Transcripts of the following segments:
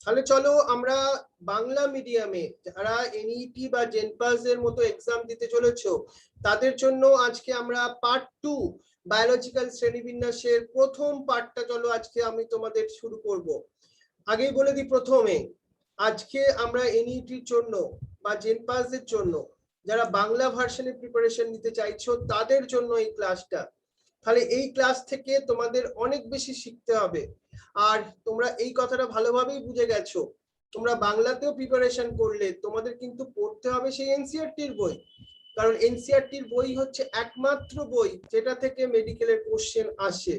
তাহলে চলো আমরা বাংলা মিডিয়ামে যারা এনইটি বা জেনপাস এর মতো এক্সাম দিতে চলেছো তাদের জন্য আজকে আমরা পার্ট 2 বায়োলজিক্যাল শ্রেণীবিন্যাসের প্রথম পার্টটা চলো আজকে আমি তোমাদের শুরু করব। আগেই বলে দিই প্রথমে, আজকে আমরা এনইটির জন্য বা জেনপাস এর জন্য যারা বাংলা ভার্সনের প্রিপারেশন নিতে চাইছো তাদের জন্য এই ক্লাসটা। তাহলে এই ক্লাস থেকে তোমাদের অনেক বেশি শিখতে হবে। আর তোমরা এই কথাটা ভালোভাবেই বুঝে গেছো, তোমরা বাংলাতেও প্রিপারেশন করলে তোমাদের কিন্তু পড়তে হবে সেই এনসিইআরটির বই। কারণ এনসিইআরটির বই হচ্ছে একমাত্র বই যেটা থেকে মেডিকেলের কোশ্চেন আসে।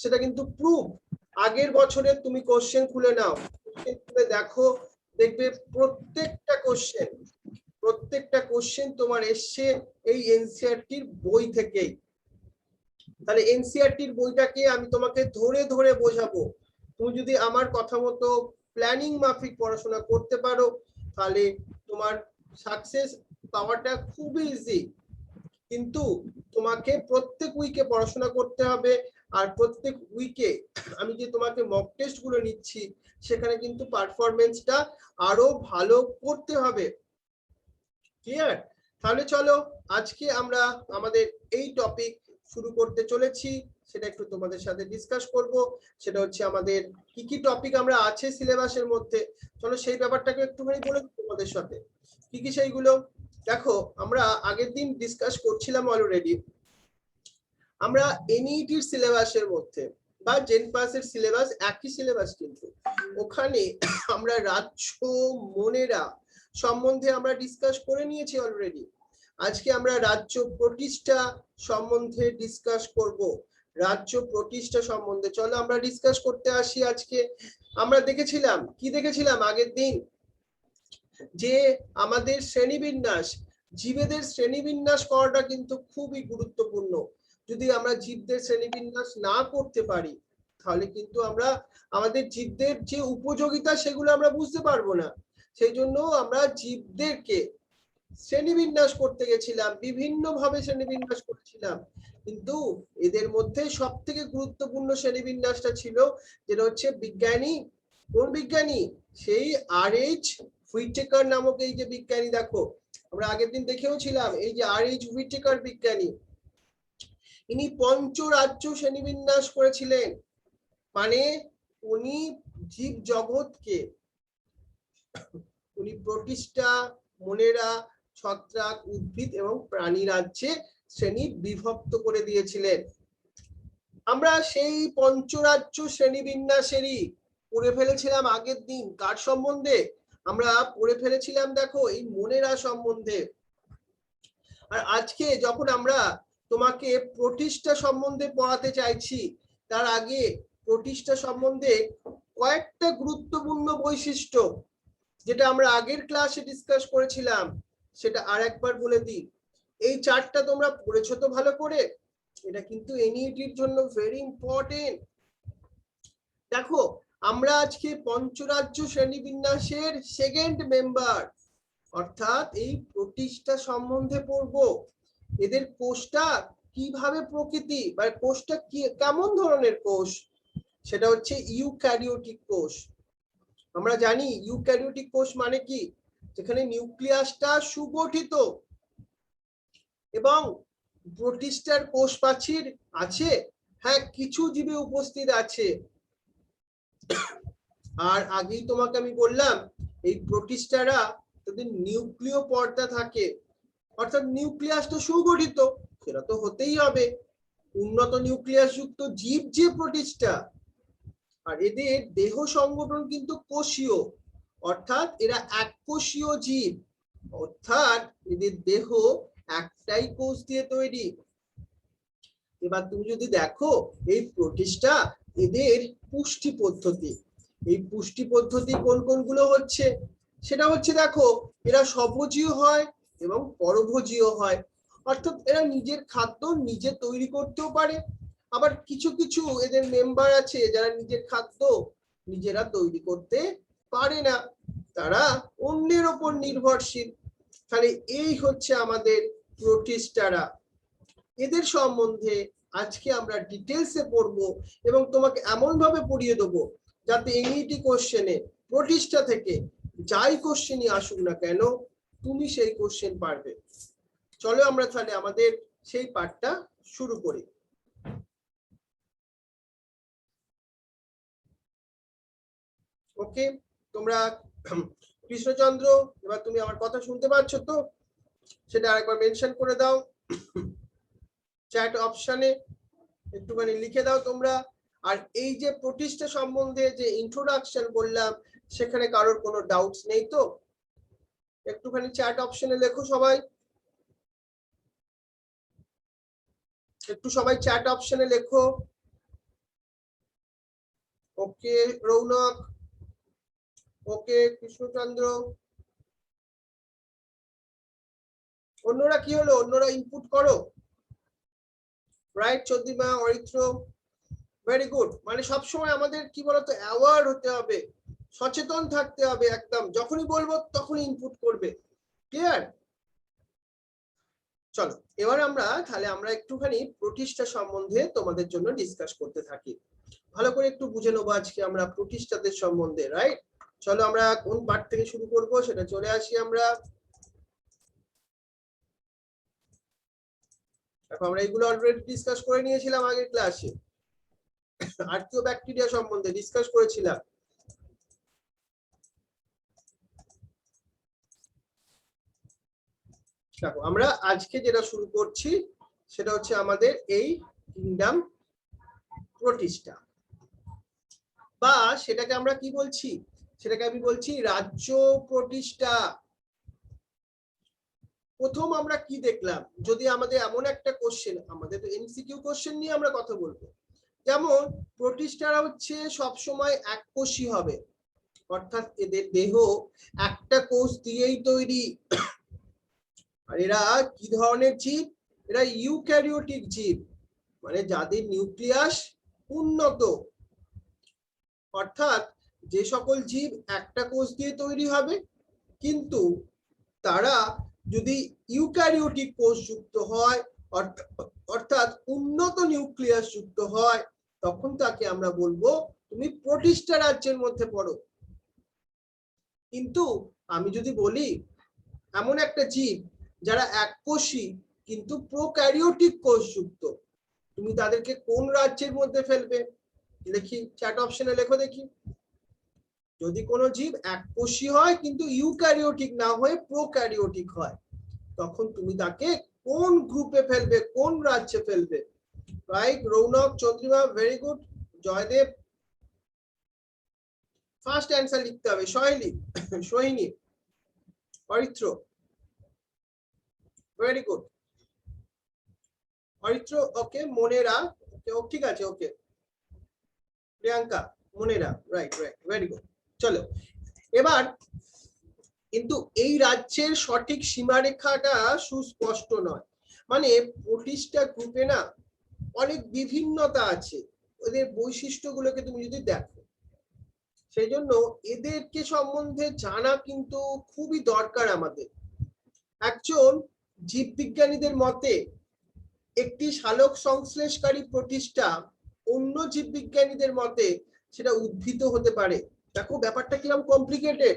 সেটা কিন্তু প্রুফ। আগের বছরে তুমি কোশ্চেন খুলে নাও, কোশ্চেন খুলে দেখো, দেখবে প্রত্যেকটা কোশ্চেন তোমার এসছে এই এনসিইআরটির বই থেকেই। তাহলে এনসিইআরটির বইটাকে আমি তোমাকে ধরে ধরে বোঝাবো। তুমি যদি আমার কথা মতো প্ল্যানিং মাফিক পড়াশোনা করতে পারো তাহলে তোমার সাকসেস পাওয়াটা খুবই ইজি। কিন্তু তোমাকে প্রত্যেক উইকে পড়াশোনা করতে হবে। আর প্রত্যেক উইকে আমি যে তোমাকে মক টেস্ট গুলো নিচ্ছি সেখানে কিন্তু পারফরমেন্সটা আরো ভালো করতে হবে। ক্লিয়ার? তাহলে চলো আজকে আমরা আমাদের এই টপিক শুরু করতে চলেছি, সেটা একটু তোমাদের সাথে ডিসকাস করব। সেটা হচ্ছে আমাদের কি কি টপিক আমরা আছে সিলেবাসের মধ্যে। চলো সেই ব্যাপারটাকে একটুখানি বলে দিই তোমাদের সাথে কি কি সেইগুলো। দেখো আমরা আগের দিন ডিসকাস করছিলাম অলরেডি, আমরা এনইটির সিলেবাসের মধ্যে বা জেনপাসের সিলেবাস একই সিলেবাস, কিন্তু ওখানে আমরা রাজ্য মনেরা সম্বন্ধে আমরা ডিসকাস করে নিয়েছি অলরেডি। আজকে আমরা রাজ্য প্রতিষ্ঠা সম্বন্ধে ডিসকাস করব। রাজ্য প্রতিষ্ঠা সম্বন্ধে চলো আমরা ডিসকাস করতে আসি। আজকে আমরা দেখেছিলাম আগের দিন যে আমাদের শ্রেণীবিন্যাস, জীবেদের শ্রেণীবিন্যাস করাটা কিন্তু খুবই গুরুত্বপূর্ণ। যদি আমরা জীবদের শ্রেণীবিন্যাস না করতে পারি তাহলে কিন্তু আমরা আমাদের জীবদের যে উপযোগিতা সেগুলো আমরা বুঝতে পারবো না। সেই জন্য আমরা জীবদেরকে শ্রেণীবিন্যাস করতে গেছিলাম, বিভিন্ন ভাবে শ্রেণীবিন্যাস করেছিলাম, কিন্তু এদের মধ্যে সব থেকে গুরুত্বপূর্ণ শ্রেণীবিন্যাসটা ছিল যেটা হচ্ছে বিজ্ঞানী। কোন বিজ্ঞানী? সেই আর.এইচ. হুইটেকার নামক এই যে বিজ্ঞানী, দেখো আমরা আগের দিন দেখেও ছিলাম এই যে আর.এইচ. হুইটেকার বিজ্ঞানী, ইনি পঞ্চরাজ্য শ্রেণীবিন্যাস করেছিলেন। মানে উনি জীব জগৎকে উনি প্রতিষ্ঠা, মনেরা, ছত্রাক, উদ্ভিদ এবং প্রাণী রাজ্যে শ্রেণী বিভক্ত করে দিয়েছিলেন। আমরা সেই পঞ্চরাজ্য শ্রেণীবিন্যাসেরই পড়ে ফেলেছিলাম আগের দিন। কার সম্বন্ধে আমরা পড়ে ফেলেছিলাম? দেখো এই মনেরা সম্বন্ধে। আর আজকে যখন আমরা তোমাকে প্রতিষ্ঠা সম্বন্ধে পড়াতে চাইছি তার আগে প্রতিষ্ঠা সম্বন্ধে কয়েকটা গুরুত্বপূর্ণ বৈশিষ্ট্য যেটা আমরা আগের ক্লাসে ডিসকাস করেছিলাম সেটা আরেকবার বলে দিই। এই চার্টটা তোমরা পড়েছো তো ভালো করে? এটা কিন্তু এনইটির জন্য ভেরি ইম্পর্টেন্ট। দেখো আমরা আজকে পঞ্চরাজ্য শ্রেণীবিন্যাসের সেকেন্ড মেম্বার অর্থাৎ এই প্রতিষ্ঠা সম্বন্ধে পড়বো। এদের কোষটা কিভাবে প্রকৃতি বা কোষটা কি কেমন ধরনের কোষ, সেটা হচ্ছে ইউক্যারিওটিক কোষ। আমরা জানি ইউক্যারিওটিক কোষ মানে কি, যেখানে নিউক্লিয়াসটা সুগঠিত এবং প্রতিষ্ঠার কোষ প্রাচীর আছে। হ্যাঁ, কিছু জীবে উপস্থিত আছে। আর আগেই তোমাকে আমি বললাম এই প্রতিষ্ঠারা যদি নিউক্লিয় পর্দা থাকে অর্থাৎ নিউক্লিয়াসটা সুগঠিত, সেটা তো হতেই হবে। উন্নত নিউক্লিয়াস যুক্ত জীব যে প্রতিষ্ঠা, আর এদের দেহ সংগঠন কিন্তু কোষীয়, অর্থাৎ এরা এককোষীয় জীব, অর্থাৎ এদের দেহ একটাই কোষ দিয়ে তৈরি। এবার তুমি যদি দেখো এই প্রতিষ্ঠা এদের পুষ্টি পদ্ধতি, এই পুষ্টি পদ্ধতি কোন কোনগুলো হচ্ছে সেটা হচ্ছে, দেখো এরা স্বভোজীয় হয় এবং পরভোজীয় হয়, অর্থাৎ এরা নিজের খাদ্য নিজে তৈরি করতেও পারে। আবার কিছু কিছু এদের মেম্বার আছে যারা নিজের খাদ্য নিজেরা তৈরি করতে পারে না, তারা অন্যের ওপর নির্ভরশীল। তাহলে এই হচ্ছে আমাদের প্রতিষ্ঠারা। এদের সম্বন্ধে আজকে আমরা ডিটেলসে পড়বো এবং তোমাকে এমন ভাবে পড়িয়ে দেবো যাতে এনইটি কোশ্চেনে প্রতিষ্ঠা থেকে যাই কোশ্চেনই আসুক না কেন তুমি সেই কোশ্চেন পারবে। চলো আমরা তাহলে আমাদের সেই পার্টটা শুরু করি। ওকে, তোমরা কৃষ্ণচন্দ্র এবার তুমি আমার কথা শুনতে পাচ্ছ তো? সেটা আরেকবার মেনশন করে দাও চ্যাট অপশনে, একটুখানি লিখে দাও তোমরা। আর এই যে প্রতিষ্ঠা সম্বন্ধে যে ইন্ট্রোডাকশন বললাম সেখানে কারোর কোনো ডাউটস নেই তো? একটুখানি চ্যাট অপশনে লেখো সবাই, একটু সবাই চ্যাট অপশনে লেখো। ওকে রৌনক, ওকে কৃষ্ণচন্দ্র, অন্যরা কি হলো? অন্যরা ইনপুট করো। Right Chandrima, Aritra, very good. মানে সবসময় আমাদের কি বলতো অ্যাওয়ার হতে হবে, সচেতন থাকতে হবে একদম, যখনই বলবো তখনই ইনপুট করবে। ক্লিয়ার? চলো এবার আমরা একটুখানি প্রতিষ্ঠা সম্বন্ধে তোমাদের জন্য ডিসকাস করতে থাকি। ভালো করে একটু বুঝে নেবো আজকে আমরা প্রতিষ্ঠাদের সম্বন্ধে। রাইট, চলো আমরা কোন পার্ট থেকে শুরু করব সেটা চলে আসি আমরা। এখন আমরা এগুলো অলরেডি ডিসকাস করে নিয়েছিলাম আগের ক্লাসে, আর্কিও ব্যাকটেরিয়া সম্বন্ধে ডিসকাস করেছিলাম। দেখো আমরা আজকে যেটা শুরু করছি সেটা হচ্ছে আমাদের এই কিংডম প্রতিষ্ঠা, বা সেটাকে আমরা কি বলছি, সেটাকে আমি বলছি রাজ্য প্রতিষ্ঠা। প্রথম আমরা কি দেখলাম, যদি আমাদের এমন একটা কোশ্চেন, আমাদের তো এমসিকিউ কোশ্চেন নিয়ে আমরা কথা বলবো, যেমন প্রতিষ্ঠারা হচ্ছে সবসময় এককোষী হবে, অর্থাৎ এদের দেহ একটা কোষ দিয়েই তৈরি। আর এরা কি ধরনের জীব? এরা ইউক্যারিওটিক জীব, মানে যাদের নিউক্লিয়াস উন্নত। অর্থাৎ যে সকল জীব একটা কোষ দিয়ে তৈরি হবে, কিন্তু তারা যদি ইউক্যারিওটিক কোষ যুক্ত হয়, অর্থাৎ উন্নত নিউক্লিয়াস যুক্ত হয়, তখন তাকে আমরা বলবো তুমি প্রতিষ্ঠা রাজ্যের মধ্যে পড়ো। কিন্তু আমি যদি বলি এমন একটা জীব যারা এককোষী কিন্তু প্রোক্যারিওটিক কোষ যুক্ত, তুমি তাদেরকে কোন রাজ্যের মধ্যে ফেলবে? দেখি চ্যাট অপশনে লেখো দেখি। যদি কোনো জীব এককোষী হয় কিন্তু ইউক্যারিওটিক না হয়ে প্রোক্যারিওটিক হয়, তখন তুমি তাকে কোন গ্রুপে ফেলবে, কোন রাজ্যে ফেলবে? Right Raunak, Chandrima, very good. Joydeb, first answer লিখতে হবে। Soheli, Sohini, Aritra, very good. Aritra okay, Monera okay, ঠিক আছে okay. Priyanka, Monera, right right, very good. চলো এবার কিন্তু এই রাজ্যের সঠিক সীমারেখাটা সুস্পষ্ট নয়, মানে প্রতিষ্ঠা গ্রুপে না অনেক বিভিন্নতা আছে, ওদের বৈশিষ্ট্যগুলোকে তুমি যদি দেখো, সেই জন্য এদেরকে সম্বন্ধে জানা কিন্তু খুবই দরকার আমাদের। একজন জীববিজ্ঞানীদের মতে একটি সালোক সংশ্লেষকারী প্রতিষ্ঠা অন্য জীববিজ্ঞানীদের মতে সেটা উদ্ভিদ হতে পারে। দেখো ব্যাপারটা কিরকম কমপ্লিকেটেড।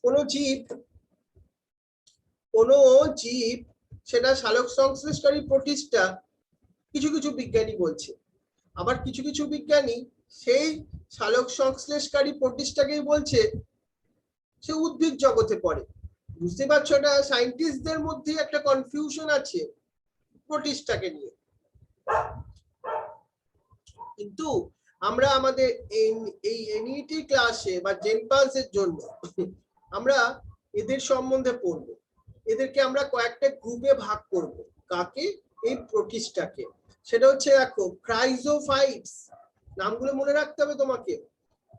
কোনো জীব সেটা সালোক সংশ্লেষকারী প্রতিষ্ঠা কিছু কিছু বিজ্ঞানী বলছে, আবার কিছু কিছু বিজ্ঞানী সেই সালোক সংশ্লেষকারী প্রতিষ্ঠাকেই বলছে সে উদ্ভিদ জগতে পড়ে। বুঝতে পারছো, এটা সায়েন্টিস্টদের মধ্যে একটা কনফিউশন আছে প্রতিষ্ঠাকে নিয়ে। কিন্তু আমরা আমাদের এই এনইটি ক্লাসে বা জেনপালসের জন্য আমরা এদের সম্বন্ধে পড়ব, এদেরকে আমরা কয়েকটা গ্রুপে ভাগ করব। কাকে? এই প্রতিষ্ঠাকে। সেটা হচ্ছে দেখো ক্রাইজোফাইটস, নামগুলো মনে রাখতে হবে তোমাকে।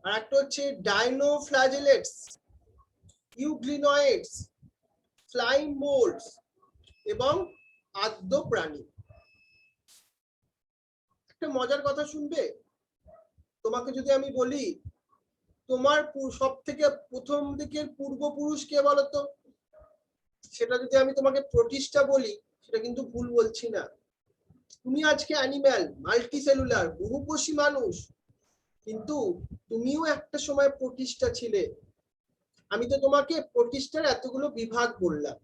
আর একটা হচ্ছে ডাইনোফ্ল্যাজেলেটস, ইউগ্লিনয়েডস, ফ্লাইং মোল্ডস এবং আদ্য প্রাণী। একটা মজার কথা শুনবে, তোমাকে যদি আমি বলি তোমার সব থেকে প্রথম দিকের পূর্বপুরুষ কে বলতো, সেটা যদি আমি তোমাকে প্রতিষ্ঠা বলি সেটা কিন্তু ভুল বলছি না। তুমি আজকে অ্যানিম্যাল, মাল্টিসেলুলার, বহুকোষী মানুষ, কিন্তু তুমিও একটা সময় প্রোটিস্টা ছিলে। আমি তো তোমাকে প্রোটিস্টার এতগুলো বিভাগ বললাম,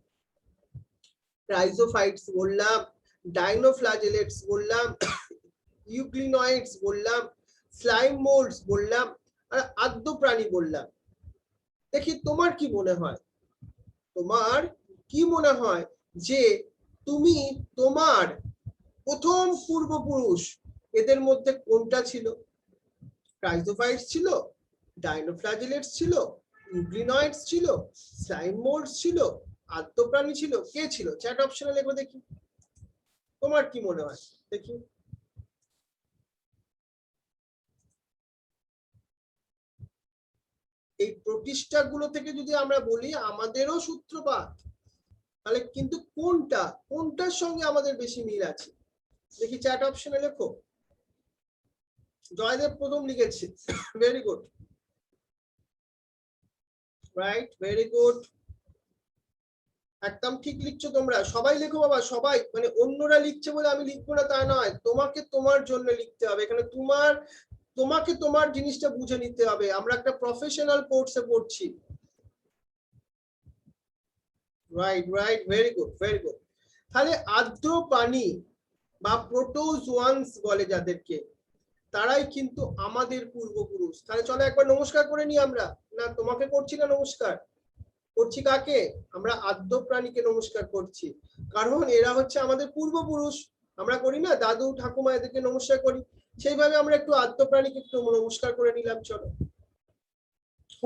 রাইজোফাইটস বললাম, ডাইনোফ্ল্যাজেলেটস বললাম, ইউক্লিনয়েডস বললাম, স্লাইম মোল্ডস বললাম, আর আদ্য প্রাণী বললাম। দেখি তোমার কি মনে হয়, তোমার কি মনে হয় যে তুমি তোমার প্রথম পূর্বপুরুষ এদের মধ্যে কোনটা ছিল? রাইজোফাইটস ছিল, ডাইনোফ্ল্যাজেলেটস ছিল, ইউগ্লিনয়েডস ছিল, স্লাইম মোল্ডস ছিল, আদ্য প্রাণী ছিল, কে ছিল? চ্যাট অপশনে লেখো দেখি তোমার কি মনে হয়। দেখি এই প্রতিষ্ঠা গুলো থেকে যদি আমরা বলি আমাদেরও সূত্রপাত, তাহলে কিন্তু কোনটা কোনটার সঙ্গে আমাদের বেশি মিল আছে? দেখি চ্যাট অপশনে লেখো। জয়দেব প্রথম লিখেছে, very good, right, very good, একদম ঠিক লিখছো তোমরা, সবাই লেখো বাবা, সবাই, মানে অন্যরা লিখছে বলে আমি লিখবো না তা নয়, তোমাকে তোমার জন্য লিখতে হবে, এখানে তোমাকে তোমার জিনিসটা বুঝে নিতে হবে, আমরা একটা প্রফেশনাল কোর্সে পড়ছি। Right right, very good very good. তাহলে আর্দ্র প্রাণী বা প্রোটোজোয়ান্স বলে যাদেরকে, তারাই কিন্তু আমাদের পূর্বপুরুষ। তাহলে চলো একবার নমস্কার করে নিই আমরা। না তোমাকে করছি না নমস্কার, করছি কাকে? আমরা আদ্য প্রাণীকে নমস্কার করছি, কারণ এরা হচ্ছে আমাদের পূর্বপুরুষ। আমরা করি না, দাদু ঠাকুমা এদেরকে নমস্কার করি, সেইভাবে আমরা একটু আদ্য প্রাণীকে একটু নমস্কার করে নিলাম। চলো,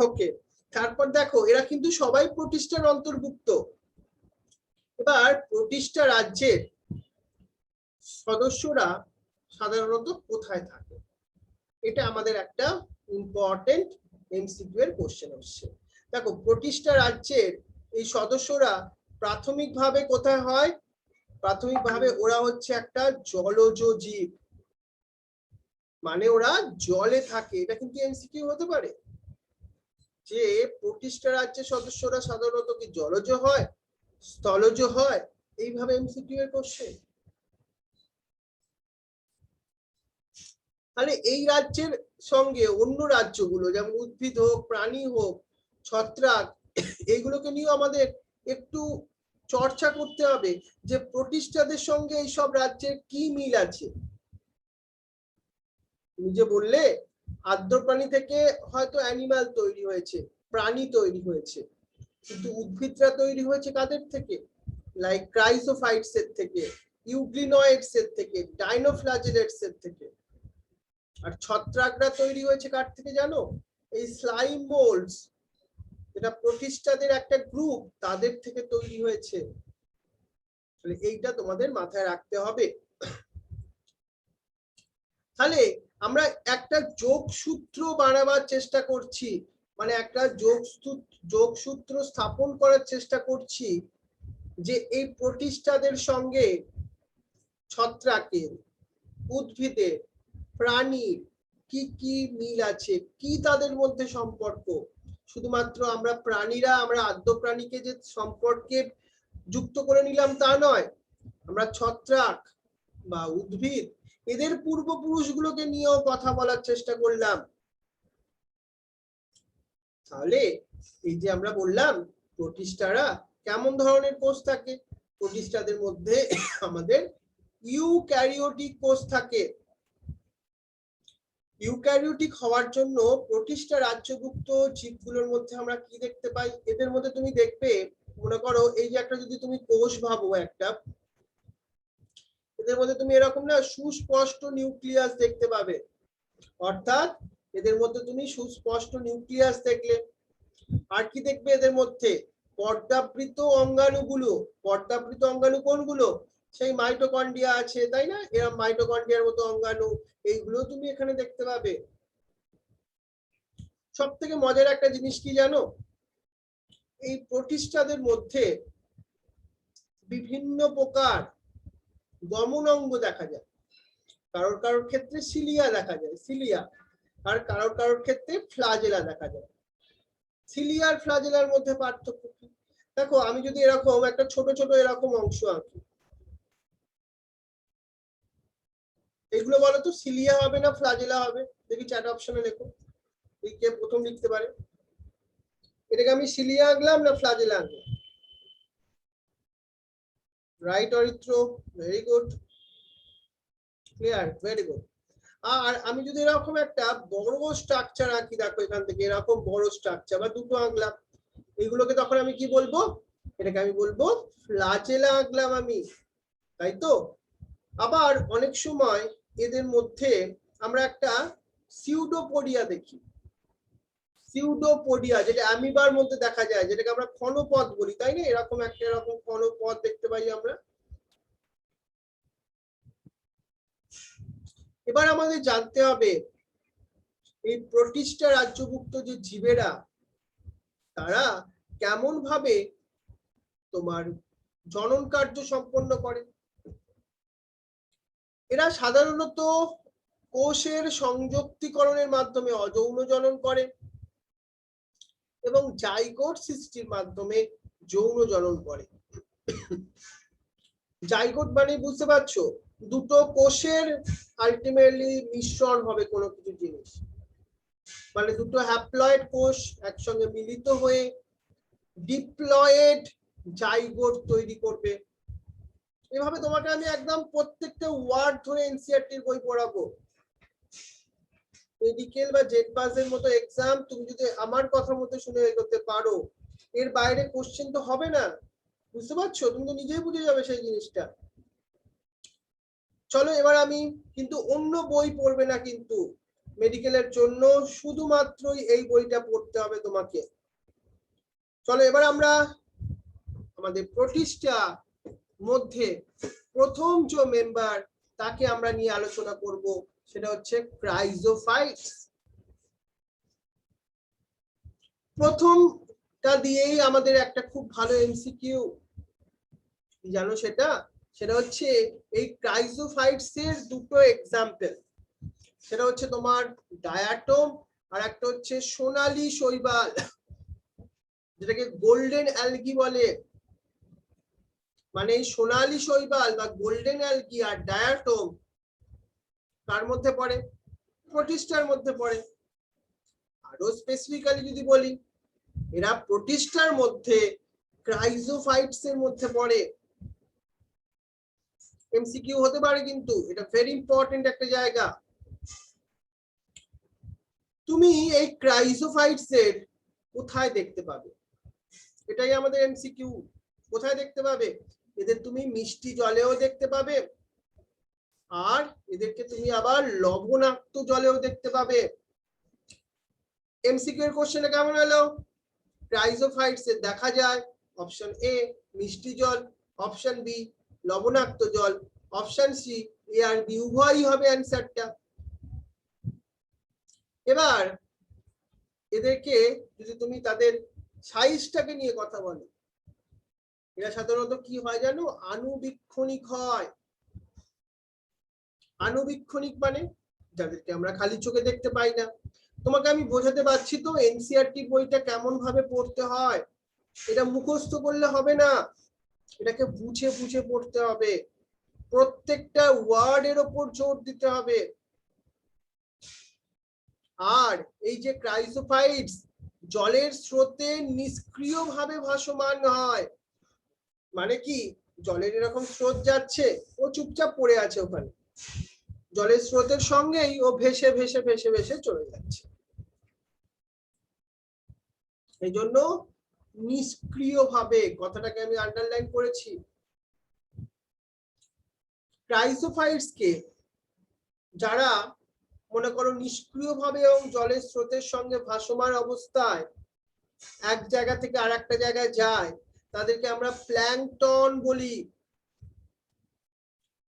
ওকে। তারপর দেখো এরা কিন্তু সবাই প্রতিষ্ঠার অন্তর্ভুক্ত। এবার প্রতিষ্ঠা রাজ্যের সদস্যরা সাধারণত কোথায় থাকে? এটা আমাদের একটা ইম্পর্টেন্ট এমসিকিউ এর কোশ্চেন হচ্ছে। দেখো প্রতিষ্ঠা রাজ্যের এই সদস্যরা প্রাথমিকভাবে কোথায় হয়? প্রাথমিকভাবে ওরা হচ্ছে একটা জলজ জীব, মানে ওরা জলে থাকে। এটা কিন্তু এমসিকিউ হতে পারে যে প্রতিষ্ঠা রাজ্যের সদস্যরা সাধারণত কি জলজ হয়, স্থলজ হয়, এইভাবে এমসিকিউ এর কোশ্চেন। তাহলে এই রাজ্যের সঙ্গে অন্য রাজ্যগুলো যেমন উদ্ভিদ হোক, প্রাণী হোক, ছত্রাক, এইগুলোকে নিয়েও আমাদের একটু চর্চা করতে হবে যে প্রতিষ্ঠাদের সঙ্গে এইসব রাজ্যের কি মিল আছে। তুমি যে বললে আদ্য প্রাণী থেকে হয়তো অ্যানিমাল তৈরি হয়েছে, প্রাণী তৈরি হয়েছে, কিন্তু উদ্ভিদরা তৈরি হয়েছে কাদের থেকে? লাইক ক্রাইসোফাইটস এর থেকে, ইউগ্লিনয়েডস এর থেকে, ডাইনোফ্ল্যাজেলেটস এর থেকে। আর ছত্রাকরা তৈরি হয়েছে কার থেকে জানো? এই স্লাইম মোল্ডস, যেটা প্রতিষ্ঠাদের একটা গ্রুপ, তাদের থেকে তৈরি হয়েছে। তাহলে এইটা তোমাদের মাথায় রাখতে হবে। তাহলে আমরা একটা যোগসূত্র বানাবার চেষ্টা করছি, মানে একটা যোগসূত্র স্থাপন করার চেষ্টা করছি যে এই প্রতিষ্ঠাদের সঙ্গে ছত্রাকের, উদ্ভিদের, প্রাণীর কি কি মিল আছে, কি তাদের মধ্যে সম্পর্ক। শুধুমাত্র আমরা প্রাণীরা, আমরা আদ্য প্রাণীকে যে সম্পর্কে যুক্ত করে নিলাম তা নয়, আমরা ছত্রাক বা উদ্ভিদ এদের পূর্বপুরুষগুলোকে নিয়েও কথা বলার চেষ্টা করলাম। তাহলে এই যে আমরা বললাম প্রতিষ্ঠারা কেমন ধরনের কোষ থাকে, প্রতিষ্ঠাদের মধ্যে আমাদের ইউক্যারিওটিক কোষ থাকে। ইউক্যারিওটিক হওয়ার জন্য প্রতিষ্ঠা রাজ্যভুক্ত জীবগুলোর মধ্যে আমরা কি দেখতে পাই? এদের মধ্যে তুমি দেখবে, মনে করো এই যে একটা যদি তুমি কোষ ভাবো একটা, এদের মধ্যে তুমি এরকম না সুস্পষ্ট নিউক্লিয়াস দেখতে পাবে, অর্থাৎ এদের মধ্যে তুমি সুস্পষ্ট নিউক্লিয়াস দেখলে। আর কি দেখবে এদের মধ্যে? পর্দাবৃত অঙ্গাণুগুলো। পর্দাবৃত অঙ্গাণু কোনগুলো? সেই মাইটোকন্ড্রিয়া আছে, তাই না? এরা মাইটোকন্ড্রিয়ার মতো অঙ্গাণু, এইগুলো তুমি এখানে দেখতে পাবে। সব থেকে মজার একটা জিনিস কি জানো? এই প্রতিষ্ঠাদের মধ্যে বিভিন্ন প্রকার গমন অঙ্গ দেখা যায়। কারোর কারোর ক্ষেত্রে সিলিয়া দেখা যায়, সিলিয়া, আর কারোর কারোর ক্ষেত্রে ফ্লাজেলা দেখা যায়। সিলিয়া আর ফ্লাজেলার মধ্যে পার্থক্য কি? দেখো আমি যদি এরকম একটা ছোট ছোট এরকম অংশ আঁকি, এগুলো বলো তো, সিলিয়া হবে না ফ্লাজেলা হবে? দেখি চ্যাট অপশনে লেখো, কে প্রথম লিখতে পারে। এটাকে আমি সিলিয়া আঁকলাম না ফ্লাজেলা আঁকলাম? Right Aritra, very good, clear, very good. আর আমি যদি এরকম একটা বড় স্ট্রাকচার আঁকি, দেখো এখান থেকে এরকম বড় স্ট্রাকচার বা দুটো আঁকলাম, এগুলোকে তখন আমি কি বলবো? এটাকে আমি বলবো ফ্লাজেলা আঁকলাম আমি, তাই তো? আবার অনেক সময় এদের মধ্যে আমরা একটা সিউডোপোডিয়া দেখি, সিউডোপোডিয়া, যেটা অ্যামিবার মধ্যে দেখা যায়, যেটাকে আমরা ক্ষণপথ বলি, তাই না? এরকম একটা এরকম ক্ষণপথ দেখতে পাই আমরা। এবার আমাদের জানতে হবে এই প্রোটিস্টা রাজ্যভুক্ত যে জীবেরা, তারা কেমন ভাবে তোমার জনন কার্য সম্পন্ন করে। এরা সাধারণত কোষের সংযুক্তিকরণের মাধ্যমে অযৌন জনন করে এবং জাইগোট সৃষ্টির মাধ্যমে যৌন জনন করে। জাইগোট মানে বুঝতে পারছো, দুটো কোষের আলটিমেটলি মিশ্রণ হবে কোনো কিছু জিনিস, মানে দুটো হ্যাপ্লয়েড কোষ একসঙ্গে মিলিত হয়ে ডিপ্লয়েড জাইগোট তৈরি করবে। এভাবে তোমাকে আমি একদম প্রত্যেকটা ওয়ার্ড ধরে এনসিইআরটির বই পড়াবো। মেডিকেল বা জেড পাসের মতো এক্সাম তুমি যদি আমার কথা মতো শুনে এগোতে পারো, এর বাইরে কোশ্চেন তো হবে না, বুঝতে পারছো? তুমি তো নিজেই বুঝে যাবে সেই জিনিসটা। চলো এবার আমি কিন্তু অন্য বই পড়বে না, কিন্তু মেডিকেলের জন্য শুধুমাত্রই এই বইটা পড়তে হবে তোমাকে। চলো এবার আমরা আমাদের প্রতিষ্ঠা মধ্যে প্রথম যে মেম্বার তাকে আমরা নিয়ে আলোচনা করব, সেটা হচ্ছে ক্রাইজোফাইটস। প্রথমটা দিয়েই আমাদের একটা খুব ভালো এমসিকিউ জানো, সেটা সেটা হচ্ছে এই ক্রাইজোফাইটস এর দুটো এক্সাম্পল, সেটা হচ্ছে তোমার ডায়াটম আর একটা হচ্ছে সোনালী শৈবাল, যেটাকে গোল্ডেন অ্যালগি বলে। মানে এই সোনালী শৈবাল বা গোল্ডেন অ্যালগি আর ডায়াটম তার মধ্যে পড়ে, প্রোটিস্টার মধ্যে পড়ে। আরো স্পেসিফিক্যালি যদি বলি, এরা প্রোটিস্টার মধ্যে ক্রাইজোফাইটস এর মধ্যে পড়ে। এমসিকিউ হতে পারে, কিন্তু এটা ভেরি ইম্পর্টেন্ট একটা জায়গা। তুমি এই ক্রাইজোফাইটস এর কোথায় দেখতে পাবে? এটাই আমাদের এমসিকিউ। কোথায় দেখতে পাবে? এদের তুমি মিষ্টি জলেও দেখতে পাবে, আর এদেরকে তুমি আবার লবণাক্ত জলেও দেখতে পাবে। এমসিকিউ এর কোশ্চেনে কেমন হলো? ক্রাইজোফাইটস এ দেখা যায় অপশন এ মিষ্টি জল, অপশন বি লবণাক্ত জল, অপশন সি এ আর বি উভয়ই হবে অ্যানসারটা। এবার এদেরকে যদি তুমি তাদের সাইজটাকে নিয়ে কথা বলো, এরা সাধারণত কি হয় জানো? আনুবীক্ষণিক হয়। আনুবীক্ষণিক মানে যাদেরকে আমরা খালি চোখে দেখতে পাই না। তোমাকে আমি বোঝাতে পারছি তো এনসিইআরটি বইটা কেমন ভাবে পড়তে হয়। এটা মুখস্থ করলে হবে না, এটাকে বুঝে বুঝে পড়তে হবে, প্রত্যেকটা ওয়ার্ডের ওপর জোর দিতে হবে। আর এই যে ক্রাইজোফাইটস জলের স্রোতে নিষ্ক্রিয়ভাবে ভাসমান হয়, মানে কি? জলের এরকম স্রোত যাচ্ছে, ও চুপচাপ পড়ে আছে ওখানে, জলের স্রোতের সঙ্গেই ও ভেসে ভেসে ভেসে ভেসে চলে যাচ্ছে। এই জন্য নিষ্ক্রিয়ভাবে, কথাটাকে আমি আন্ডারলাইন করেছি। ক্রাইজোফাইটস কে যারা মনে করো নিষ্ক্রিয়ভাবে এবং জলের স্রোতের সঙ্গে ভাসমান অবস্থায় এক জায়গা থেকে আর একটা জায়গায় যায়, তাদেরকে আমরা প্ল্যাঙ্কটন বলি।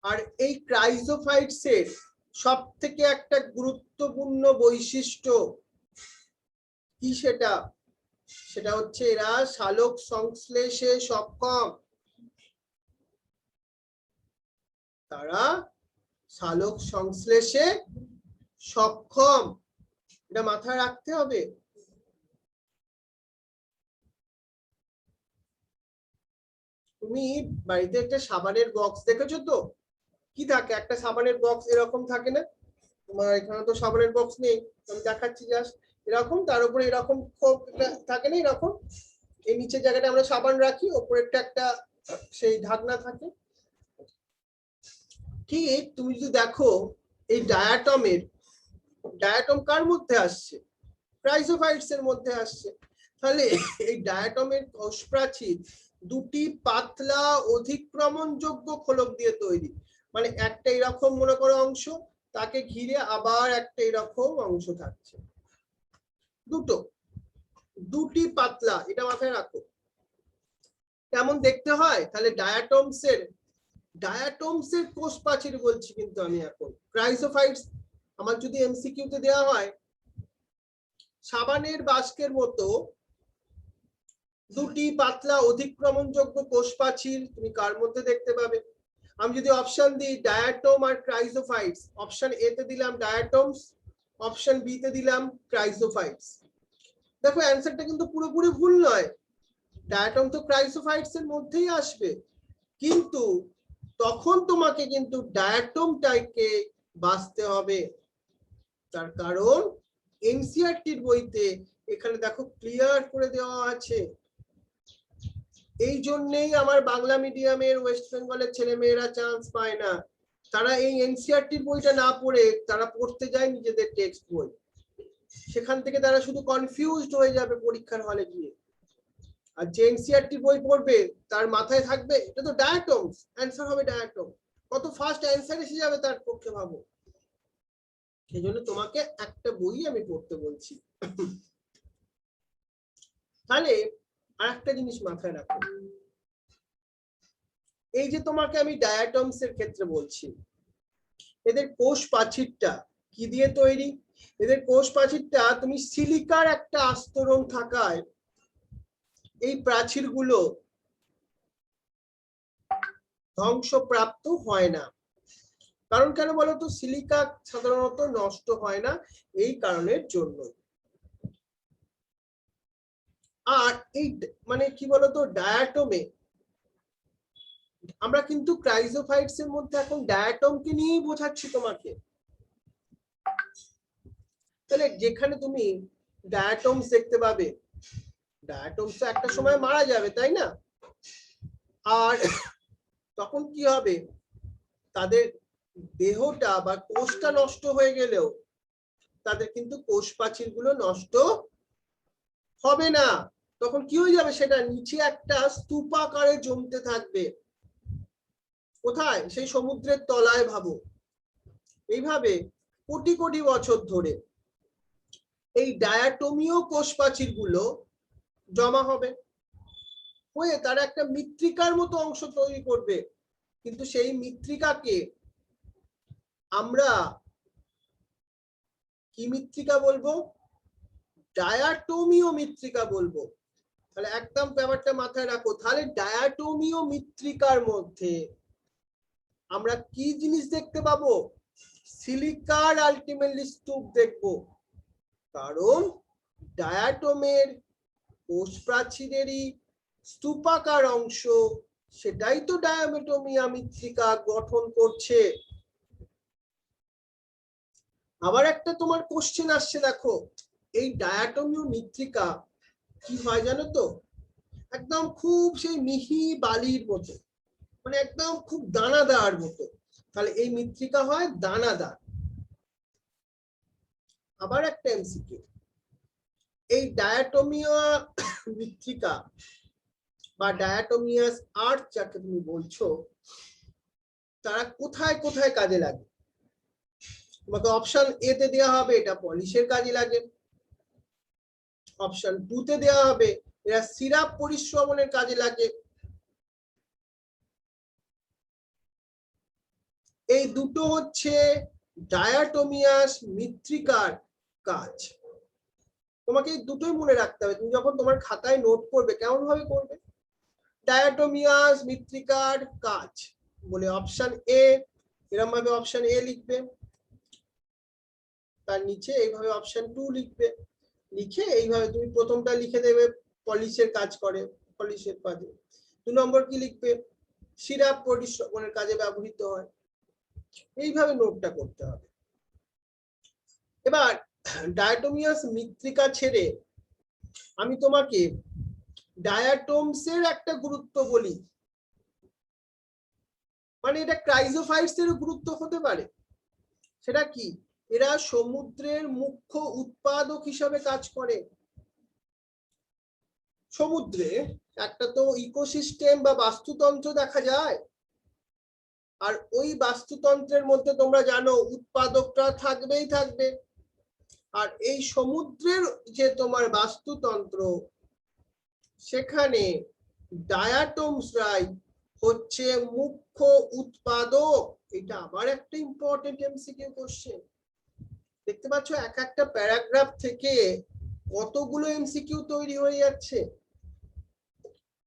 আর এই ক্রাইজোফাইটস এর সব থেকে একটা গুরুত্বপূর্ণ বৈশিষ্ট্য কি, সেটা সেটা হচ্ছে এরা সালোক সংশ্লেষে সক্ষম। তারা সালোক সংশ্লেষে সক্ষম, এটা মাথায় রাখতে হবে। তুমি বাড়িতে একটা সাবানের বক্স দেখেছো তো? কি থাকে, একটা সাবানের বক্স এরকম থাকে না, তোমার এখানে তো সাবানের বক্স নেই, আমি দেখাচ্ছি জাস্ট এরকম, তার উপরে এরকম থাকে না, এরকম এই নিচের জায়গাটা আমরা সাবান রাখি, ওপরে একটা সেই ঢাকনা থাকে। ঠিক তুমি যদি দেখো এই ডায়াটম কার মধ্যে আসছে, ক্রাইসোফাইটস এর মধ্যে আসছে। তাহলে এই ডায়াটমের কোষ প্রাচীর দুটি পাতলা অধিক্রমণযোগ্য খোলক দিয়ে তৈরি, মানে একটা এরকম মনে করো অংশ, তাকে ঘিরে আবার একটা এরকম অংশ থাকছে, দুটি পাতলা, এটা মাথায় রাখো কেমন দেখতে হয়। তাহলে ডায়াটমস এর কোষ প্রাচীর বলছি কিন্তু আমি এখন। ক্রাইসোফাইটস আমার যদি এমসিকিউ তে দেওয়া হয় সাবানের বাষ্পের মতো দুটি পাতলা অধিক্রমণযোগ্য কোষ প্রাচীর তুমি কার মধ্যে দেখতে পাবে, আমি যদি অপশন দিই ডায়াটম আর ক্রাইসোফাইটস, অপশন এ তে দিলাম ডায়াটমস, অপশন বি তে দিলাম ক্রাইসোফাইটস। দেখো অ্যান্সারটা কিন্তু পুরোপুরি ভুল নয়, ডায়াটম তো ক্রাইসোফাইটস এর মধ্যেই আসবে, কিন্তু তখন তোমাকে কিন্তু ডায়াটমটাকে বাছতে হবে, তার কারণ এনসিইআরটির বইতে এখানে দেখো ক্লিয়ার করে দেওয়া আছে। এই জন্যই আমার বাংলা মিডিয়ামের ওয়েস্ট বেঙ্গলের ছেলেমেয়েরা চান্স পায় না, তারা এই এনসিইআরটির বইটা না পড়ে তারা পড়তে যায় নিজেদের টেক্সট বই, সেখান থেকে তারা শুধু কনফিউজড হয়ে যাবে পরীক্ষার হলে গিয়ে। আর যে এনসিইআরটি বই পড়বে তার মাথায় থাকবে এটা তো ডায়াটমস, অ্যান্সার হবে ডায়াটম, কত ফাস্ট অ্যান্সার এসে যাবে তার পক্ষে ভাবো। সেই জন্য তোমাকে একটা বই আমি পড়তে বলছি। তাহলে আর একটা জিনিস মাথায় রাখো, এই যে তোমাকে আমি ডায়াটমস এর ক্ষেত্রে বলছি, এদের কোষ প্রাচীরটা কি দিয়ে তৈরি, এদের কোষ প্রাচীরটা তুমি সিলিকার একটা আস্তরণ থাকায় এই প্রাচীরগুলো ধ্বংসপ্রাপ্ত হয় না। কারণ কেন বলতো, সিলিকা সাধারণত নষ্ট হয় না এই কারণের জন্য। আর এই মানে কি বলতো ডায়াটমে আমরা কিন্তু ক্রাইসোফাইটস এর মধ্যে এখন ডায়াটমকে নিয়েই বোঝাচ্ছি তোমাকে। তাহলে যেখানে তুমি ডায়াটমস দেখতে পাবে, ডায়াটমস একটা সময় মারা যাবে তাই না, আর তখন কি হবে, তাদের দেহটা বা কোষটা নষ্ট হয়ে গেলেও তাদের কিন্তু কোষ প্রাচীর গুলো নষ্ট হবে না, তখন কি হয়ে যাবে, সেটা নিচে একটা স্তূপাকারে জমতে থাকবে। কোথায়, সেই সমুদ্রের তলায় ভাবো। এইভাবে কোটি কোটি বছর ধরে এই ডায়াটমীয় কোষ প্রাচীর গুলো জমা হবে, হয়ে তারা একটা মৃত্তিকার মতো অংশ তৈরি করবে, কিন্তু সেই মৃত্তিকাকে আমরা কি মৃত্তিকা বলবো, ডায়াটমীয় মৃত্তিকা বলবো। তাহলে একদম ব্যাপারটা মাথায় রাখো, তাহলে ডায়াটমীয় মৃত্তিকার মধ্যে আমরা কি জিনিস দেখতে পাবো, সিলিকার আলটিমেটলি স্তূপ দেখবো, কারণ ডায়াটমের কোষ প্রাচীরেরই স্তূপাকার অংশ, সেটাই তো ডায়াটমিয়া মৃত্তিকা গঠন করছে। আবার একটা তোমার কোশ্চেন আসছে, দেখো এই ডায়াটমীয় মৃত্তিকা কি হয় জানো তো, একদম খুব সেই মিহি বালির মতো, মানে একদম খুব দানাদার মতো, তাহলে এই মৃত্তিকা হয় দানাদার। আবার একটা এমসিকিউ, এই ডায়াটমীয় মৃত্তিকা বা ডায়াটমিয়াস আর্থ যাকে তুমি বলছো, তারা কোথায় কোথায় কাজে লাগে, তোমাকে অপশন এ তে দেওয়া হবে এটা পলিশের কাজে লাগে, অপশন 2 তে দেওয়া হবে এরা সিরাপ পরিশ্রবণের কাজে লাগে। এই দুটো হচ্ছে ডায়াটমিয়াস মৃত্তিকার কাজ, তোমাকে এই দুটোই মনে রাখতে হবে। তুমি যখন তোমার খাতায় নোট করবে কেমন ভাবে করবে, ডায়াটমিয়াস মৃত্তিকার কাজ বলে অপশন এ, এরকম ভাবে অপশন এ লিখবে, তার নিচে এইভাবে অপশন 2 লিখবে, লিখে এইভাবে তুমি প্রথমটা লিখে দেবে পলিশের কাজ করে, পলিশের কাজে। 2 নম্বর কি লিখবে, সিরাপ পরিশ্রবণের কাজে ব্যবহৃত হয়। এইভাবে নোটটা করতে হবে। এবার ডায়াটোমিয়াস মৃত্তিকা ছেড়ে আমি তোমাকে ডায়াটোমসের একটা গুরুত্ব বলি, মানে এটা ক্রাইজোফাইটস এর গুরুত্ব হতে পারে। সেটা কি? এরা সমুদ্রের মুখ্য উৎপাদক হিসাবে কাজ করে। সমুদ্রে একটা তো ইকোসিস্টেম বা বাস্তুতন্ত্র দেখা যায়, আর ওই বাস্তুতন্ত্রের মধ্যে তোমরা জানো উৎপাদকটা থাকবেই থাকবে। আর এই সমুদ্রের যে তোমার বাস্তুতন্ত্র, সেখানে ডায়াটোমসরাই হচ্ছে মুখ্য উৎপাদক। এটা আবার একটা ইম্পর্টেন্ট এমসিকিউ কোশ্চেন। দেখতে পাচ্ছ এক একটা প্যারাগ্রাফ থেকে কতগুলো এমসিকিউ তৈরি হয়ে যাচ্ছে,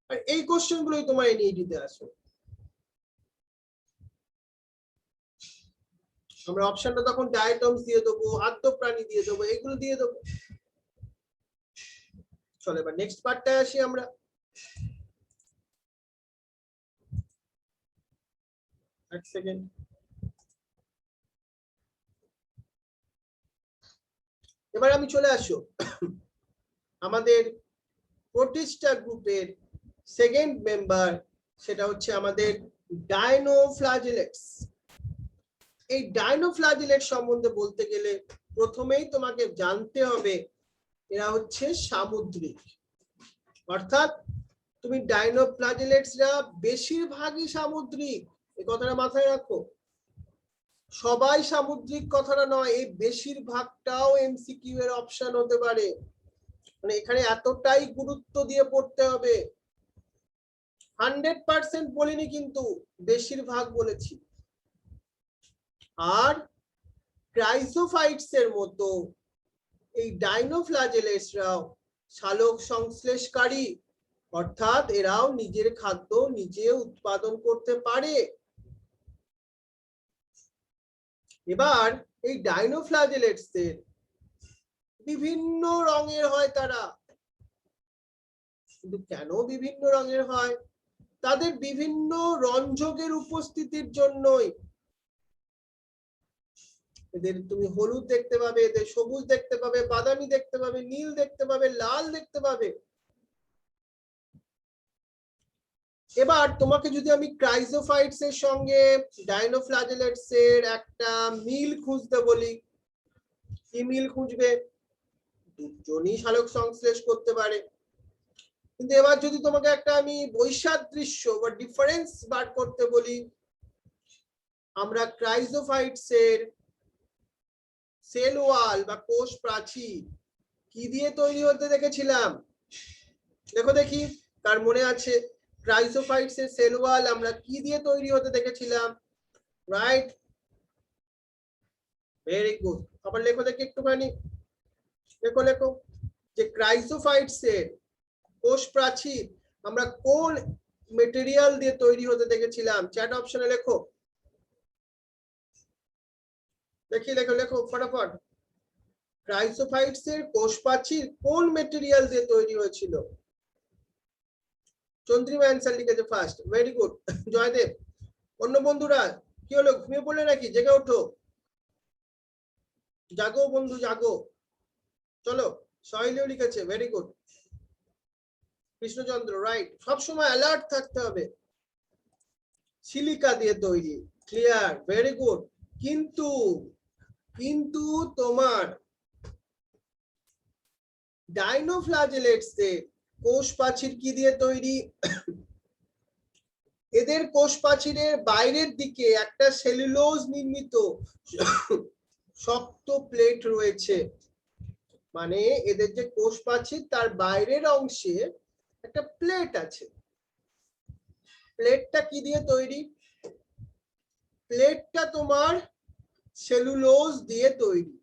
আর এই কোশ্চেন গুলোই তোমার এনইডিতে আসো। আমরা অপশনটা তখন ডায়াটমস দিয়ে দেবো, আদ্য প্রাণী দিয়ে দেবো, এগুলো দিয়ে দেবো। চলো এবার নেক্সট পার্টটায় আসি আমরা। এক সেকেন্ড। এবার আমি চলে আসো আমাদের প্রোটিস্টা গ্রুপের সেকেন্ড মেম্বার, সেটা হচ্ছে আমাদের ডাইনোফ্ল্যাজেলেটস। এই ডাইনোফ্ল্যাজেলেট সম্বন্ধে বলতে গেলে প্রথমেই তোমাকে জানতে হবে এরা হচ্ছে সামুদ্রিক, অর্থাৎ তুমি ডাইনোফ্ল্যাজেলেটসরা বেশিরভাগই সামুদ্রিক, এই কথাটা মাথায় রাখো। সবাই সামুদ্রিক কথাটা নয়, এই বেশিরভাগটাও এমসিকিউ এর অপশন হতে পারে। মানে এখানে এতটাই গুরুত্ব দিয়ে পড়তে হবে। 100% বলিনি কিন্তু, বেশিরভাগ বলেছি। আর ক্রাইসোফাইটস এর মতো এই ডাইনোফ্ল্যাজেলেটসরাও সালোক সংশ্লেষকারী, অর্থাৎ এরাও নিজের খাদ্য নিজে উৎপাদন করতে পারে। এবার এই ডাইনোফ্ল্যাজেলেটসের বিভিন্ন রঙের হয় তারা, কিন্তু কেন বিভিন্ন রঙের হয়? তাদের বিভিন্ন রঞ্জকের উপস্থিতির জন্যই। এদের তুমি হলুদ দেখতে পাবে, এদের সবুজ দেখতে পাবে, বাদামি দেখতে পাবে, নীল দেখতে পাবে, লাল দেখতে পাবে। এবার তোমাকে যদি আমি ক্রাইজোফাইটস এর সঙ্গে ডাইনোফ্ল্যাজেলেটস এর একটা মিল খুঁজতে বলি, কি মিল খুঁজবে? দুজনই সালোক সংশ্লেষ করতে পারে, কিন্তু এবার যদি তোমাকে একটা আমি বৈসাদৃশ্য বা ডিফারেন্স বার করতে বলি, আমরা ক্রাইজোফাইটস এর সেল ওয়াল বা কোষ প্রাচীর কি দিয়ে তৈরি হতে দেখেছিলাম? দেখো দেখি কার মনে আছে, ক্রাইজোফাইটস এর সেল ওয়াল আমরা কি দিয়ে তৈরি হতে দেখেছিলাম? Right, very good. আবার লেখো দেখি একটুখানি, লেখো লেখো যে ক্রাইজোফাইটস এর কোষ প্রাচীর আমরা কোন মেটেরিয়াল দিয়ে তৈরি হতে দেখেছিলাম? চ্যাট অপশনে লেখো, দেখি লেখো লেখো ফটাফট। ক্রাইজোফাইটস এর কোষ প্রাচীর কোন মেটেরিয়াল দিয়ে তৈরি হয়েছিল? চন্দ্রিমা অ্যান্সার লিখেছে ফার্স্ট, ভেরি গুড। জয়দেব, অন্য বন্ধুরা কি হলো, ঘুমিয়ে পড়লে নাকি? জেগে ওঠো, জাগো বন্ধু জাগো। চলো, সহিলিও লিখেছে, ভেরি গুড। কৃষ্ণচন্দ্র, রাইট। সবসময় অ্যালার্ট থাকতে হবে। সিলিকা দিয়ে তৈরি, ক্লিয়ার, ভেরি গুড। কিন্তু কিন্তু তোমার ডাইনোফ্ল্যাজেলেটস এর কোষ প্রাচীর কি দিয়ে তৈরি? এদের কোষ প্রাচীরের বাইরের দিকে একটা সেলুলোজ নির্মিত শক্ত প্লেট রয়েছে। মানে এদের যে কোষ প্রাচীর তার বাইরের অংশে একটা প্লেট আছে। প্লেটটা কি দিয়ে তৈরি? প্লেটটা তোমার সেলুলোজ দিয়ে তৈরি।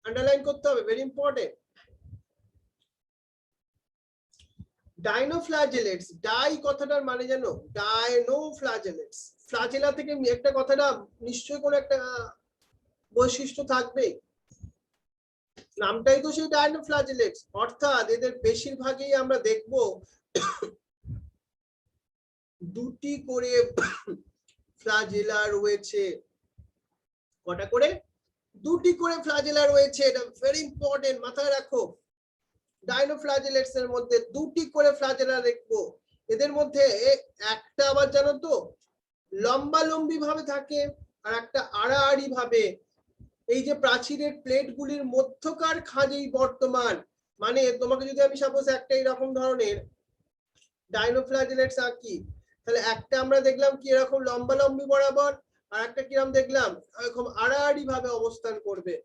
আন্ডারলাইন করতে হবে, ভেরি ইম্পর্টেন্ট। ডাইনোফ্ল্যাজেলেটস, ডাই কথাটার মানে জানো? ডাইনোফ্ল্যাজেলেটস, ফ্ল্যাজেলা থেকে একটা কথাটা নিশ্চয়ই কোনো একটা বৈশিষ্ট্য থাকবে, নামটাই তো সেই ডাইনোফ্ল্যাজেলেটস। অর্থাৎ এদের বেশিরভাগই আমরা দেখব দুটি করে ফ্লাজেলা রয়েছে। কটা করে? দুটি করে ফ্লাজেলা রয়েছে, এটা ভেরি ইম্পর্টেন্ট, মাথায় রাখো। ডাইনোফ্লাজেলেটস এর মধ্যে দুটি করে ফ্লাজেলা দেখবো। এদের মধ্যে একটা আবার জানো তো লম্বালম্বি ভাবে থাকে, আর একটা আড়াআড়ি ভাবে। এই যে প্রাচীরের প্লেটগুলির মধ্যকার খাঁজেই বর্তমান, মানে তোমাকে যদি আমি সাপোজ একটা এরকম ধরনের ডাইনোফ্লাজেলেটস আঁকি, তাহলে একটা আমরা দেখলাম কি এরকম লম্বালম্বি বরাবর, আর একটা কিরকম দেখলাম এরকম আড়াআড়ি ভাবে অবস্থান করবে।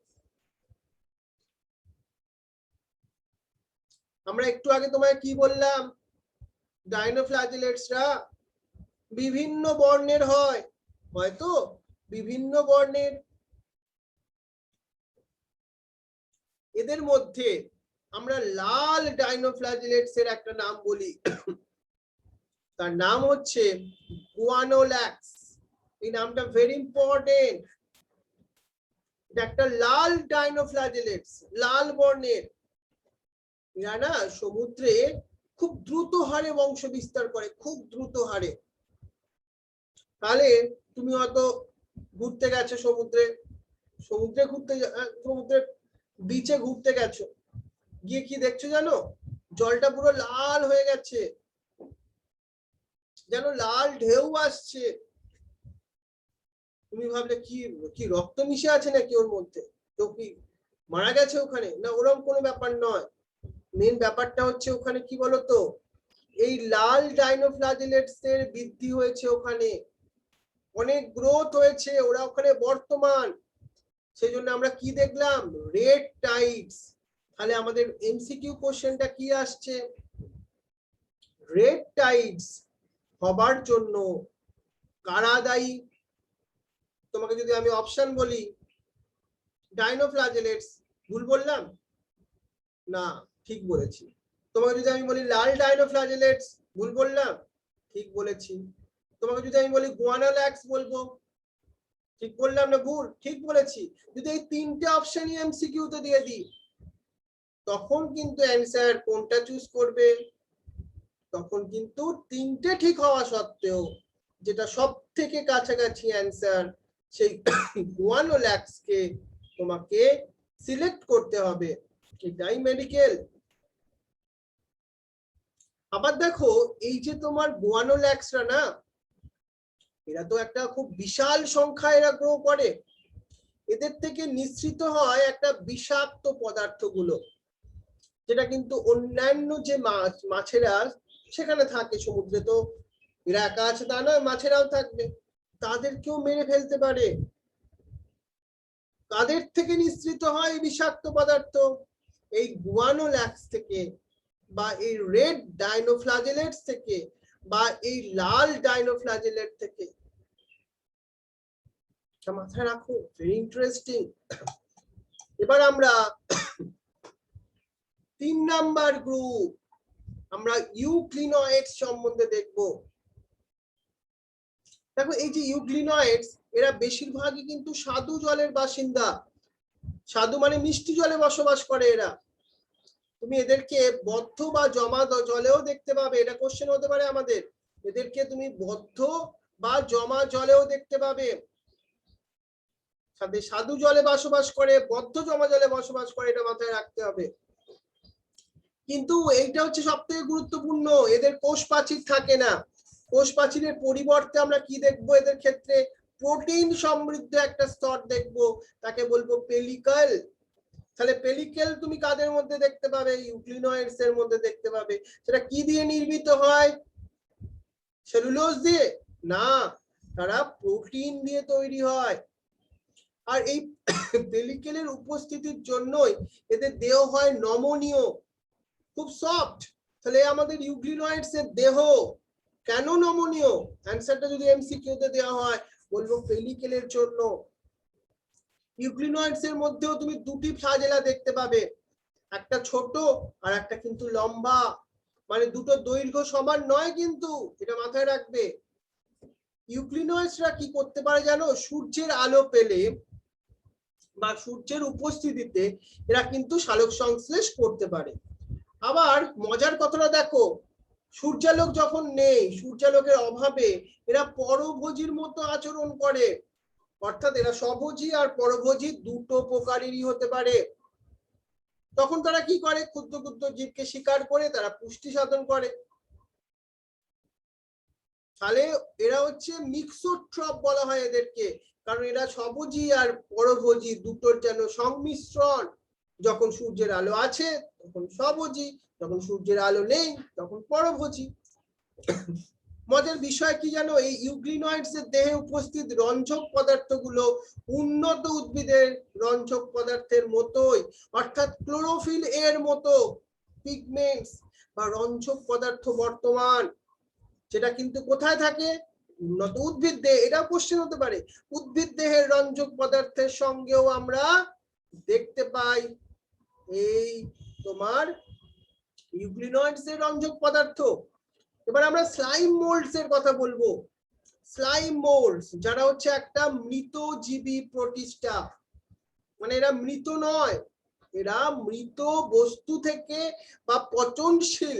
আমরা একটু আগে তোমায় কি বললাম, ডাইনোফ্লাজেলেটসরা বিভিন্ন বর্ণের হয়, হয়তো বিভিন্ন বর্ণের। এদের মধ্যে আমরা লাল ডাইনোফ্লাজেলেটস এর একটা নাম বলি, তার নাম হচ্ছে গুয়ানোল্যাক্স। এই নামটা ভেরি ইম্পর্টেন্ট। এটা একটা লাল ডাইনোফ্লাজেলেটস, লাল বর্ণের। এরা না সমুদ্রে খুব দ্রুত হারে বংশ বিস্তার করে, খুব দ্রুত হারে। তাহলে তুমি হয়তো ঘুরতে গেছো সমুদ্রে, সমুদ্রে বিচে ঘুরতে গেছো, গিয়ে কি দেখছো জানো, জলটা পুরো লাল হয়ে গেছে, যেন লাল ঢেউ আসছে। তুমি ভাবলে কি কি রক্ত মিশে আছে নাকি ওর মধ্যে, তো কি মারা গেছে ওখানে? না, ওরকম কোনো ব্যাপার নয়। মেন ব্যাপারটা হচ্ছে ওখানে কি বলতো, এই লাল ডাইনোফ্লাজেলেটস এর বৃদ্ধি হয়েছে, ওখানে অনেক গ্রোথ হয়েছে, ওরা ওখানে বর্তমান। সেই জন্য আমরা কি দেখলাম, রেড টাইডস। তাহলে আমাদের এমসিকিউ কোশ্চেনটা কি আসছে, রেড টাইডস হবার জন্য কারা দায়ী? তোমাকে যদি আমি অপশন বলি, ডাইনোফ্লাজেলেটস, ভুল বললাম? না, ঠিক বলেছি। তোমাকে যদি আমি বলি লাল ডাইনোফ্লাজেলেটস, ভুল বললাম? ঠিক বলেছি। তোমাকে যদি আমি বলি গুয়ানোল্যাক্স, বলবো ঠিক বললাম না ভুল? ঠিক বলেছি। যদি এই তিনটে অপশনই এমসিকিউ তে দিয়ে দিই, তখন কিন্তু অ্যান্সার কোনটা চুজ করবে? তখন কিন্তু তিনটে ঠিক হওয়া সত্ত্বেও যেটা সব থেকে কাছাকাছি অ্যান্সার, সেই গুয়ানোল্যাক্স কে তোমাকে সিলেক্ট করতে হবে। এটাই মেডিকেল। আবার দেখো, এই যে তোমার গুয়ানোল্যাক্সরা না, এরা তো একটা খুব বিশাল সংখ্যা এরা গ্রো করে। এদের থেকে নিঃসৃত হয় একটা বিষাক্ত পদার্থগুলো, যেটা কিন্তু অন্যান্য যে মাছেরা সেখানে থাকে সমুদ্রে, তো এরা একা আছে তা নয়, মাছেরাও থাকবে, তাদেরকেও মেরে ফেলতে পারে। তাদের থেকে নিঃসৃত হয় বিষাক্ত পদার্থ, এই গুয়ানোল্যাক্স থেকে, বা এই রেড ডাইনোফ্লাজেলেটস থেকে, বা এই লাল ডাইনোফ্লাজেলেট থেকে। মাথায় রাখো, ভেরি ইন্টারেস্টিং। এবার আমরা 3 নাম্বার গ্রুপ, আমরা ইউক্লিনয়েডস সম্বন্ধে দেখব। দেখো, এই যে ইউক্লিনয়েডস, এরা বেশিরভাগই কিন্তু স্বাদু জলের বাসিন্দা। স্বাদু মানে মিষ্টি জলে বসবাস করে এরা। তুমি এদেরকে বদ্ধ বা জমা জলেও দেখতে পাবে, এটা কোশ্চেন হতে পারে আমাদের। এদেরকে তুমি বদ্ধ বা জমা জলেও দেখতে পাবে। সাথে স্বাদু জলে বসবাস করে, বদ্ধ জমা জলে বসবাস করে, এটা মাথায় রাখতে হবে। কিন্তু এইটা হচ্ছে সব থেকে গুরুত্বপূর্ণ, এদের কোষ প্রাচীর থাকে না। কোষ প্রাচীরের পরিবর্তে আমরা কি দেখবো, এদের ক্ষেত্রে প্রোটিন সমৃদ্ধ একটা স্তর দেখবো, তাকে বলবো পেলিকেল। তাহলে পেলিকেল তুমি কাদের মধ্যে দেখতে পাবে? ইউক্লিনয়েডস এর মধ্যে দেখতে পাবে। সেটা কি দিয়ে নির্মিত হয়? সেলুলোজ দিয়ে? না, তারা প্রোটিন দিয়ে তৈরি হয়। আর এই পেলিকেলের উপস্থিতির জন্যই এদের দেহ হয় নমনীয়, খুব সফট। তাহলে আমাদের ইউক্লিনয়েডস এর দেহ কেন নমনীয়? অ্যানসারটা যদি এমসিকিউ তে দেওয়া হয়, বলবো পেলিকেলের জন্য। ইউক্লিনয়েডস এর মধ্যেও তুমি দুটি ফ্লাজেলা দেখতে পাবে, একটা ছোট আর একটা কিন্তু লম্বা, মানে দুটো দৈর্ঘ্য সমান নয় কিন্তু, এটা মাথায় রাখবে। ইউক্লিনয়েডসরা কি করতে পারে জানো? সূর্যের আলো পেলে বা সূর্যের উপস্থিতিতে এরা কিন্তু সালোক সংশ্লেষ করতে পারে। আবার মজার কথাটা দেখো, সূর্যালোক যখন নেই, সূর্যালোকের অভাবে এরা পরভোজীর মতো আচরণ করে, অর্থাৎ এরা স্বভোজী আর পরভোজী দুটো প্রকারেরই হতে পারে। তখন তারা কি করে, ক্ষুদ্র ক্ষুদ্র জীবকে শিকার করে তারা পুষ্টি সাধন করে। তাহলে এরা হচ্ছে মিক্সোট্রপ বলা হয় এদেরকে, কারণ এরা স্বভোজী আর পরভোজী দুটোর যেন সংমিশ্রণ। যখন সূর্যের আলো আছে তখন স্বভোজী, যখন সূর্যের আলো নেই তখন পরভোজী। মজার বিষয় কি জানো, এই ইউগ্লিনয়েডস এর দেহে উপস্থিত রঞ্জক পদার্থগুলো উন্নত উদ্ভিদের রঞ্জক পদার্থের মতোই, অর্থাৎ ক্লোরোফিল এর মতো পিগমেন্টস বা রঞ্জক পদার্থ বর্তমান, যেটা কিন্তু কোথায় থাকে, উন্নত উদ্ভিদ দেহে। এটাও কোশ্চেন হতে পারে, উদ্ভিদ দেহের রঞ্জক পদার্থের সঙ্গেও আমরা দেখতে পাই এই তোমার ইউগ্লিনয়েডস এর রঞ্জক পদার্থ। এবার আমরা স্লাইম মোল্ডস এর কথা বলবো। স্লাইম মোল্ডস যারা হচ্ছে একটা মৃতজীবী প্রোটিস্টা, মানে এরা মৃত নয়, এরা মৃত বস্তু থেকে বা পচনশীল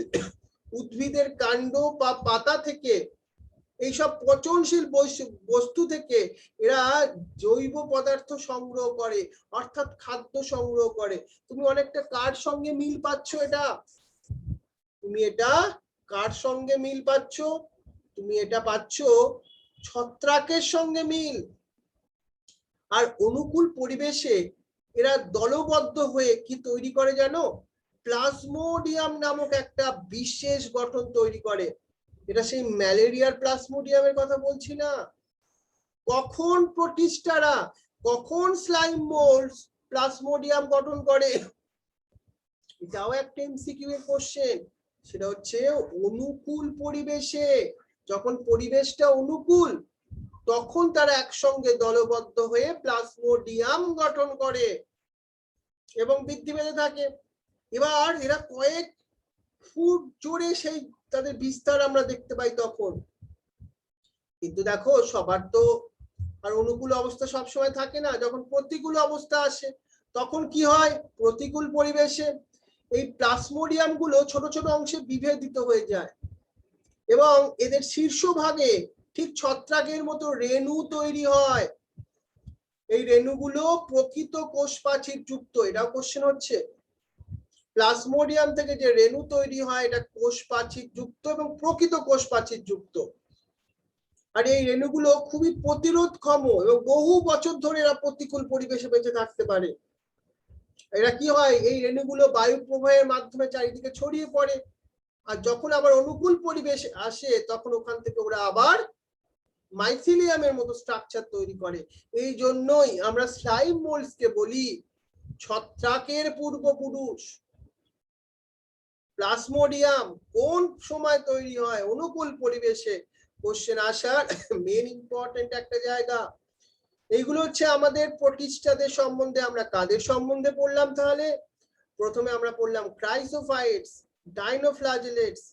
উদ্ভিদের কাণ্ড বা পাতা থেকে, এইসব পচনশীল বস্তু থেকে এরা জৈব পদার্থ সংগ্রহ করে, অর্থাৎ খাদ্য সংগ্রহ করে। তুমি অনেকটা কার সঙ্গে মিল পাচ্ছ, এটা তুমি এটা কার সঙ্গে মিল পাচ্ছ, তুমি এটা পাচ্ছ ছত্রাকের সঙ্গে মিল। আর অনুকূল পরিবেশে এরা দলবদ্ধ হয়ে কি তৈরি করে জানো, প্লাজমোডিয়াম নামক একটা বিশেষ গঠন তৈরি করে। এটা সেই ম্যালেরিয়ার প্লাজমোডিয়ামের কথা বলছি না। কখন প্রোটিস্টারা, কখন স্লাইম মোল্ডস প্লাজমোডিয়াম গঠন করে, এটাও একটা এমসিকিউ এর কোশ্চেন। সেটা হচ্ছে অনুকূল পরিবেশে, যখন পরিবেশটা অনুকূল তখন তারা একসঙ্গে দলবদ্ধ হয়ে প্লাজমোডিয়াম গঠন করে এবং বৃদ্ধি পেতে থাকে। এবার এরা কয়েক ফুট জোরে সেই তাদের বিস্তার আমরা দেখতে পাই তখন। কিন্তু দেখো সবার তো আর অনুকূল অবস্থা সবসময় থাকে না, যখন প্রতিকূল অবস্থা আসে তখন কি হয়, প্রতিকূল পরিবেশে এই প্লাজমোডিয়াম গুলো ছোট ছোট অংশে বিভেদিত হয়ে যায় এবং এদের শীর্ষভাগে ঠিক ছত্রাকের মতো রেণু তৈরি হয়। এই রেণুগুলো প্রকৃত কোষ প্রাচীর যুক্ত। এটাও কোশ্চেন হচ্ছে, প্লাজমোডিয়াম থেকে যে রেণু তৈরি হয় এটা কোষ প্রাচীর যুক্ত এবং প্রকৃত কোষ প্রাচীর যুক্ত। আর এই রেণুগুলো খুবই প্রতিরোধক্ষম এবং বহু বছর ধরে এরা প্রতিকূল পরিবেশে বেঁচে থাকতে পারে। এরা কি হয়, এই রেণুগুলো বায়ু প্রবাহের মাধ্যমে চারিদিকে ছড়িয়ে পড়ে, আর যখন আবার অনুকূল পরিবেশ আসে তখন ওখান থেকে ওরা আবার মাইসিলিয়ামের মতো স্ট্রাকচার তৈরি করে। এই জন্যই আমরা স্লাইম মোল্ডস কে বলি ছত্রাকের পূর্বপুরুষ। প্লাজমোডিয়াম কোন সময় তৈরি হয়, অনুকূল পরিবেশে। কোশ্চেন আসার মেন ইম্পর্টেন্ট একটা জায়গা। এইগুলো হচ্ছে আমাদের প্রোটিস্টাদের সম্বন্ধে। আমরা কাদের সম্বন্ধে পড়লাম তাহলে, প্রথমে আমরা পড়লাম ক্রাইসোফাইটস, ডাইনোফ্ল্যাজেলেটস,